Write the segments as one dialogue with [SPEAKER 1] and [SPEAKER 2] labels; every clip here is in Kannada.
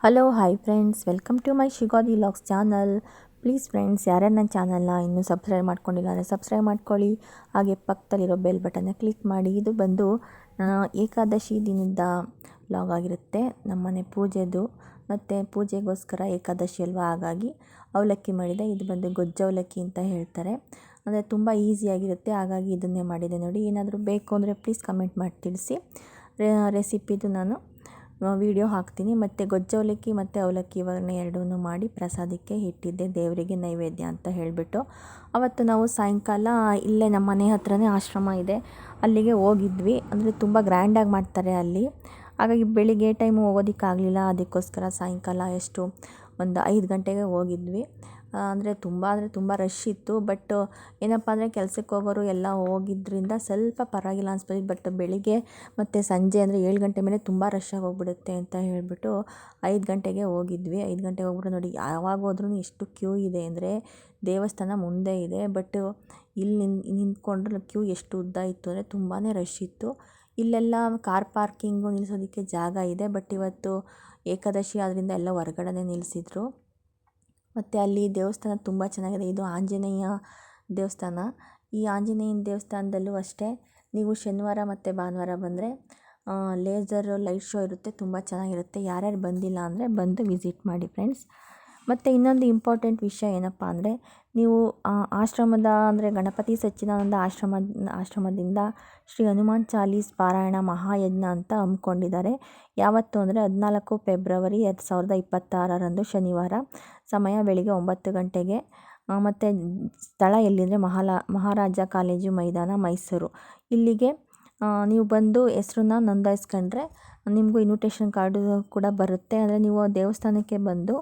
[SPEAKER 1] Hello hi friends, welcome to my ಶಿಗಾದಿ ಲಾಗ್ಸ್ ಚಾನಲ್. ಪ್ಲೀಸ್ ಫ್ರೆಂಡ್ಸ್, ಯಾರ್ಯಾರು ನನ್ನ ಚಾನಲ್ನ ಇನ್ನೂ ಸಬ್ಸ್ಕ್ರೈಬ್ ಮಾಡ್ಕೊಂಡಿಲ್ಲ ಅಂದರೆ ಸಬ್ಸ್ಕ್ರೈಬ್ ಮಾಡ್ಕೊಳ್ಳಿ. ಹಾಗೆ ಪಕ್ಕದಲ್ಲಿರೋ ಬೆಲ್ ಬಟನ್ನ ಕ್ಲಿಕ್ ಮಾಡಿ. ಇದು ಬಂದು ಏಕಾದಶಿ ದಿನದ ಲಾಗ್ ಆಗಿರುತ್ತೆ, ನಮ್ಮನೆ ಪೂಜೆದು. ಮತ್ತು ಪೂಜೆಗೋಸ್ಕರ ಏಕಾದಶಿ ಅಲ್ವಾ, ಹಾಗಾಗಿ ಅವಲಕ್ಕಿ ಮಾಡಿದೆ. ಇದು ಬಂದು ಗೊಜ್ಜು ಅವಲಕ್ಕಿ ಅಂತ ಹೇಳ್ತಾರೆ. ಅಂದರೆ ತುಂಬ ಈಸಿಯಾಗಿರುತ್ತೆ, ಹಾಗಾಗಿ ಇದನ್ನೇ ಮಾಡಿದೆ ನೋಡಿ. ಏನಾದರೂ ಬೇಕು ಅಂದರೆ ಪ್ಲೀಸ್ ಕಮೆಂಟ್ ಮಾಡಿ ತಿಳಿಸಿ. ರೆಸಿಪಿದು ನಾನು ವಿಡಿಯೋ ಹಾಕ್ತೀನಿ. ಮತ್ತು ಗೊಜ್ಜು ಅವಲಕ್ಕಿ ಮತ್ತು ಅವಲಕ್ಕಿ ಇವಾಗ ಎರಡೂ ಮಾಡಿ ಪ್ರಸಾದಕ್ಕೆ ಇಟ್ಟಿದ್ದೆ, ದೇವರಿಗೆ ನೈವೇದ್ಯ ಅಂತ ಹೇಳಿಬಿಟ್ಟು. ಅವತ್ತು ನಾವು ಸಾಯಂಕಾಲ ಇಲ್ಲೇ ನಮ್ಮ ಮನೆ ಹತ್ರನೇ ಆಶ್ರಮ ಇದೆ, ಅಲ್ಲಿಗೆ ಹೋಗಿದ್ವಿ. ಅಂದರೆ ತುಂಬ ಗ್ರ್ಯಾಂಡಾಗಿ ಮಾಡ್ತಾರೆ ಅಲ್ಲಿ, ಹಾಗಾಗಿ ಬೆಳಿಗ್ಗೆ ಟೈಮು ಹೋಗೋದಕ್ಕಾಗಲಿಲ್ಲ. ಅದಕ್ಕೋಸ್ಕರ ಸಾಯಂಕಾಲ ಒಂದು 5 ಗಂಟೆಗೆ ಹೋಗಿದ್ವಿ. ಅಂದರೆ ತುಂಬ ರಶ್ ಇತ್ತು. ಬಟ್ ಏನಪ್ಪ ಅಂದರೆ ಕೆಲಸಕ್ಕೆ ಹೋಗೋರು ಎಲ್ಲ ಹೋಗಿದ್ದರಿಂದ ಸ್ವಲ್ಪ ಪರವಾಗಿಲ್ಲ ಅನಿಸ್ಬೋದು. ಬಟ್ ಬೆಳಿಗ್ಗೆ ಮತ್ತು ಸಂಜೆ ಅಂದರೆ 7 ಗಂಟೆ ಮೇಲೆ ತುಂಬ ರಶ್ ಆಗೋಗ್ಬಿಡುತ್ತೆ ಅಂತ ಹೇಳಿಬಿಟ್ಟು 5 ಗಂಟೆಗೆ ಹೋಗಿದ್ವಿ. 5 ಗಂಟೆಗೆ ಹೋಗ್ಬಿಟ್ಟು ನೋಡಿ, ಯಾವಾಗ ಹೋದ್ರೂ ಎಷ್ಟು ಕ್ಯೂ ಇದೆ ಅಂದರೆ, ದೇವಸ್ಥಾನ ಮುಂದೆ ಇದೆ, ಬಟ್ ಇಲ್ಲಿ ನಿಂತ್ಕೊಂಡ್ರೆ ಕ್ಯೂ ಎಷ್ಟು ಉದ್ದ ಇತ್ತು ಅಂದರೆ ತುಂಬಾ ರಶ್ ಇತ್ತು. ಇಲ್ಲೆಲ್ಲ ಕಾರ್ ಪಾರ್ಕಿಂಗು ನಿಲ್ಲಿಸೋದಕ್ಕೆ ಜಾಗ ಇದೆ, ಬಟ್ ಇವತ್ತು ಏಕಾದಶಿ ಆದ್ದರಿಂದ ಎಲ್ಲ ಹೊರಗಡೆ ನಿಲ್ಲಿಸಿದ್ರು. ಮತ್ತು ಅಲ್ಲಿ ದೇವಸ್ಥಾನ ತುಂಬ ಚೆನ್ನಾಗಿದೆ. ಇದು ಆಂಜನೇಯ ದೇವಸ್ಥಾನ. ಈ ಆಂಜನೇಯನ ದೇವಸ್ಥಾನದಲ್ಲೂ ಅಷ್ಟೇ, ನೀವು ಶನಿವಾರ ಮತ್ತು ಭಾನುವಾರ ಬಂದರೆ ಲೇಸರ್ ಲೈಟ್ ಶೋ ಇರುತ್ತೆ, ತುಂಬ ಚೆನ್ನಾಗಿರುತ್ತೆ. ಯಾರ್ಯಾರು ಬಂದಿಲ್ಲ ಅಂದರೆ ಬಂದು ವಿಸಿಟ್ ಮಾಡಿ ಫ್ರೆಂಡ್ಸ್. ಮತ್ತು ಇನ್ನೊಂದು ಇಂಪಾರ್ಟೆಂಟ್ ವಿಷಯ ಏನಪ್ಪ ಅಂದರೆ, ನೀವು ಆಶ್ರಮದ ಅಂದರೆ ಗಣಪತಿ ಸಚ್ಚಿದಾನಂದ ಆಶ್ರಮದಿಂದ ಶ್ರೀ ಹನುಮಾನ್ ಚಾಲೀಸ್ ಪಾರಾಯಣ ಮಹಾಯಜ್ಞ ಅಂತ ಹಮ್ಮಿಕೊಂಡಿದ್ದಾರೆ. ಯಾವತ್ತು ಅಂದರೆ 14 ಫೆಬ್ರವರಿ 2026 ಶನಿವಾರ. ಸಮಯ ಬೆಳಿಗ್ಗೆ 9 ಗಂಟೆಗೆ. ಮತ್ತು ಸ್ಥಳ ಎಲ್ಲಿಂದರೆ ಮಹಾರಾಜ ಕಾಲೇಜು ಮೈದಾನ, ಮೈಸೂರು. ಇಲ್ಲಿಗೆ ನೀವು ಬಂದು ಹೆಸ್ರನ್ನ ನೋಂದಾಯಿಸ್ಕೊಂಡ್ರೆ ನಿಮಗೂ ಇನ್ವಿಟೇಷನ್ ಕಾರ್ಡು ಕೂಡ ಬರುತ್ತೆ. ಅಂದರೆ ನೀವು ದೇವಸ್ಥಾನಕ್ಕೆ ಬಂದು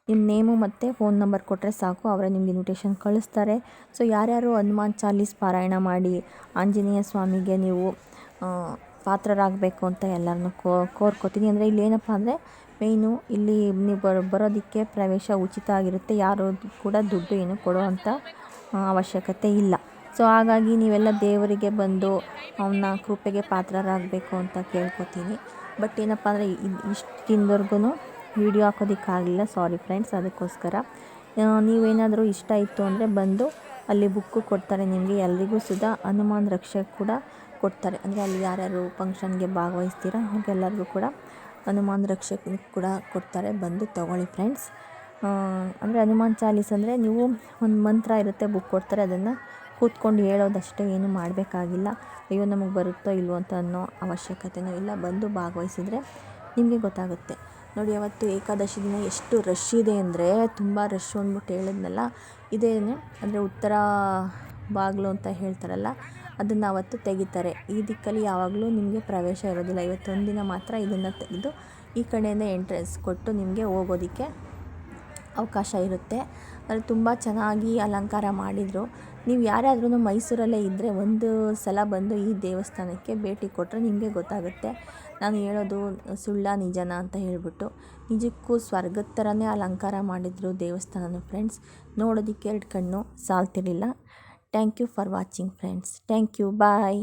[SPEAKER 1] ನಿಮ್ಮ ನೇಮು ಮತ್ತು ಫೋನ್ ನಂಬರ್ ಕೊಟ್ಟರೆ ಸಾಕು, ಅವರೇ ನಿಮ್ಗೆ ಇನ್ವಿಟೇಷನ್ ಕಳಿಸ್ತಾರೆ. ಸೊ ಯಾರ್ಯಾರು ಹನುಮಾನ್ ಚಾಲೀಸ್ ಪಾರಾಯಣ ಮಾಡಿ ಆಂಜನೇಯ ಸ್ವಾಮಿಗೆ ನೀವು ಪಾತ್ರರಾಗಬೇಕು ಅಂತ ಎಲ್ಲರನ್ನೂ ಕೋರ್ಕೋತೀನಿ. ಅಂದರೆ ಇಲ್ಲಿ ಏನಪ್ಪ ಅಂದರೆ ಮೇಯ್ನು, ಇಲ್ಲಿ ನೀವು ಬರೋದಕ್ಕೆ ಪ್ರವೇಶ ಉಚಿತ ಆಗಿರುತ್ತೆ. ಯಾರು ಕೂಡ ದುಡ್ಡು ಏನು ಕೊಡುವಂಥ ಅವಶ್ಯಕತೆ ಇಲ್ಲ. ಸೊ ಹಾಗಾಗಿ ನೀವೆಲ್ಲ ದೇವರಿಗೆ ಬಂದು ಅವನ ಕೃಪೆಗೆ ಪಾತ್ರರಾಗಬೇಕು ಅಂತ ಕೇಳ್ಕೊತೀನಿ. ಬಟ್ ಏನಪ್ಪ ಅಂದರೆ ಇಷ್ಟು ದಿನದವರೆಗೂ ವೀಡಿಯೋ ಹಾಕೋದಕ್ಕಾಗಲಿಲ್ಲ, ಸಾರಿ ಫ್ರೆಂಡ್ಸ್. ಅದಕ್ಕೋಸ್ಕರ ನೀವೇನಾದರೂ ಇಷ್ಟ ಇತ್ತು ಅಂದರೆ ಬಂದು ಅಲ್ಲಿ ಬುಕ್ಕು ಕೊಡ್ತಾರೆ ನಿಮಗೆ. ಎಲ್ರಿಗೂ ಸುಧಾ ಹನುಮಾನ್ ರಕ್ಷಕ್ ಕೂಡ ಕೊಡ್ತಾರೆ. ಅಂದರೆ ಅಲ್ಲಿ ಯಾರ್ಯಾರು ಫಂಕ್ಷನ್ಗೆ ಭಾಗವಹಿಸ್ತೀರ ಅವ್ರಿಗೆಲ್ಲರಿಗೂ ಕೂಡ ಹನುಮಾನ್ ರಕ್ಷಕ್ ಕೂಡ ಕೊಡ್ತಾರೆ, ಬಂದು ತೊಗೊಳ್ಳಿ ಫ್ರೆಂಡ್ಸ್. ಅಂದರೆ ಹನುಮಾನ್ ಚಾಲೀಸ್ ಅಂದರೆ ನೀವು ಒಂದು ಮಂತ್ರ ಇರುತ್ತೆ, ಬುಕ್ ಕೊಡ್ತಾರೆ, ಅದನ್ನು ಕೂತ್ಕೊಂಡು ಹೇಳೋದಷ್ಟೇ, ಏನು ಮಾಡಬೇಕಾಗಿಲ್ಲ. ಅಯ್ಯೋ ನಮಗೆ ಬರುತ್ತೋ ಇಲ್ವೋ ಅಂತ ಅನ್ನೋ ಅವಶ್ಯಕತೆಯೂ ಇಲ್ಲ. ಬಂದು ಭಾಗವಹಿಸಿದ್ರೆ ನಿಮಗೆ ಗೊತ್ತಾಗುತ್ತೆ ನೋಡಿ. ಅವತ್ತು ಏಕಾದಶಿ ದಿನ ಎಷ್ಟು ರಶ್ ಇದೆ ಅಂದರೆ, ತುಂಬ ರಶ್ ಅಂದ್ಬಿಟ್ಟು ಹೇಳಿದ್ನಲ್ಲ, ಇದೇನೆ ಅಂದರೆ ಉತ್ತರ ಬಾಗಿಲು ಅಂತ ಹೇಳ್ತಾರಲ್ಲ, ಅದನ್ನು ಅವತ್ತು ತೆಗಿತಾರೆ. ಈ ದಿಕ್ಕಲ್ಲಿ ಯಾವಾಗಲೂ ನಿಮಗೆ ಪ್ರವೇಶ ಇರೋದಿಲ್ಲ. ಇವತ್ತೊಂದು ದಿನ ಮಾತ್ರ ಇದನ್ನು ತೆಗೆದು ಈ ಕಡೆಯಿಂದ ಎಂಟ್ರೆನ್ಸ್ ಕೊಟ್ಟು ನಿಮಗೆ ಹೋಗೋದಕ್ಕೆ ಅವಕಾಶ ಇರುತ್ತೆ. ಅದು ತುಂಬ ಚೆನ್ನಾಗಿ ಅಲಂಕಾರ ಮಾಡಿದರು. ನೀವು ಯಾರಾದ್ರೂ ಮೈಸೂರಲ್ಲೇ ಇದ್ದರೆ ಒಂದು ಸಲ ಬಂದು ಈ ದೇವಸ್ಥಾನಕ್ಕೆ ಭೇಟಿ ಕೊಟ್ಟರೆ ನಿಮಗೆ ಗೊತ್ತಾಗುತ್ತೆ ನಾನು ಹೇಳೋದು ಸುಳ್ಳ ನಿಜನಾ ಅಂತ ಹೇಳಿಬಿಟ್ಟು. ನಿಜಕ್ಕೂ ಸ್ವರ್ಗದ ಥರನೇ ಅಲಂಕಾರ ಮಾಡಿದರು ದೇವಸ್ಥಾನನ ಫ್ರೆಂಡ್ಸ್. ನೋಡೋದಕ್ಕೆ 2 ಕಣ್ಣು ಸಾಲ್ತಿರಲಿಲ್ಲ. Thank you for watching friends. Thank you, bye.